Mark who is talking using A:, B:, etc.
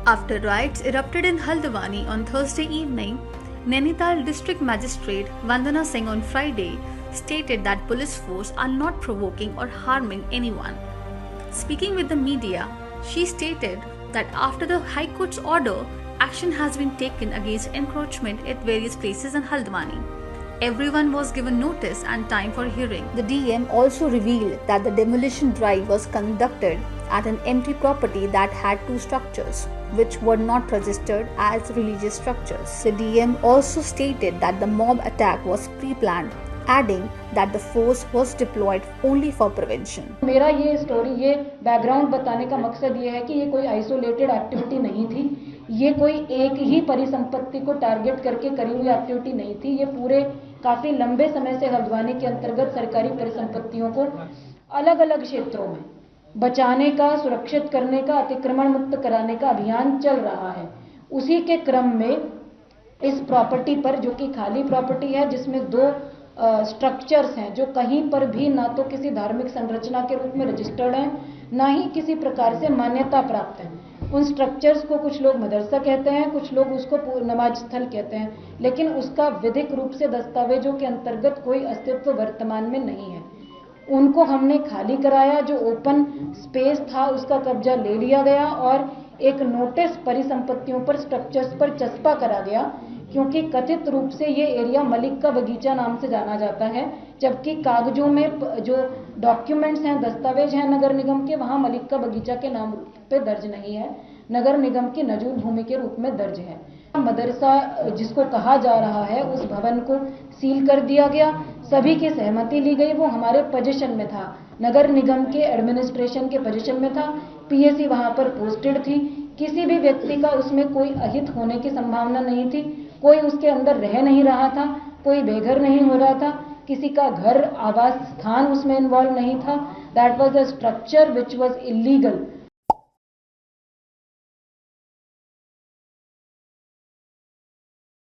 A: After riots erupted in Haldwani on Thursday evening, Nainital District Magistrate Vandana Singh on Friday stated that police force are not provoking or harming anyone. Speaking with the media, she stated that after the High Court's order, action has been taken against encroachment at various places in Haldwani. Everyone was given notice and time for hearing. The DM also revealed that the demolition drive was conducted at an empty property that had two structures, which were not registered as religious structures. The DM also stated that the mob attack was pre-planned, adding that the force was deployed only for prevention.
B: मेरा ये story, ये background बताने का मकसद ये है कि ये कोई आइसोलेटेड एक्टिविटी नहीं थी, ये कोई एक ही परिसंपत्ति को टारगेट करके करी हुई एक्टिविटी नहीं थी। ये पूरे काफ़ी लंबे समय से हल्द्वानी के अंतर्गत सरकारी परिसंपत्तियों को अलग अलग क्षेत्रों में बचाने का, सुरक्षित करने का, अतिक्रमण मुक्त कराने का अभियान चल रहा है। उसी के क्रम में इस प्रॉपर्टी पर, जो कि खाली प्रॉपर्टी है, जिसमें दो स्ट्रक्चर्स हैं जो कहीं पर भी ना तो किसी धार्मिक संरचना के रूप में रजिस्टर्ड हैं, ना ही किसी प्रकार से मान्यता प्राप्त हैं। उन स्ट्रक्चर्स को कुछ लोग मदरसा कहते हैं, कुछ लोग उसको नमाज स्थल कहते हैं, लेकिन उसका विधिक रूप से दस्तावेजों के अंतर्गत कोई अस्तित्व वर्तमान में नहीं है। उनको हमने खाली कराया, जो ओपन स्पेस था उसका कब्जा ले लिया गया और एक नोटिस परिसंपत्तियों पर, स्ट्रक्चर्स पर चस्पा करा गया, क्योंकि कथित रूप से ये एरिया मलिक का बगीचा नाम से जाना जाता है, जबकि कागजों में जो डॉक्यूमेंट्स हैं, दस्तावेज हैं नगर निगम के, वहाँ मलिक का बगीचा के नाम पे दर्ज नहीं है, नगर निगम की नजूर भूमि के रूप में दर्ज है। मदरसा जिसको कहा जा रहा है, उस भवन को सील कर दिया गया, सभी की सहमति ली गई, वो हमारे पोजीशन में था, नगर निगम के एडमिनिस्ट्रेशन के पोजीशन में था, पीएसी वहाँ पर पोस्टेड थी, किसी भी व्यक्ति का उसमें कोई अहित होने की संभावना नहीं थी, कोई उसके अंदर रह नहीं रहा था, कोई बेघर नहीं हो रहा था, किसी का घर, आवास स्थान उसमें इन्वॉल्व नहीं था। That was a structure which was illegal.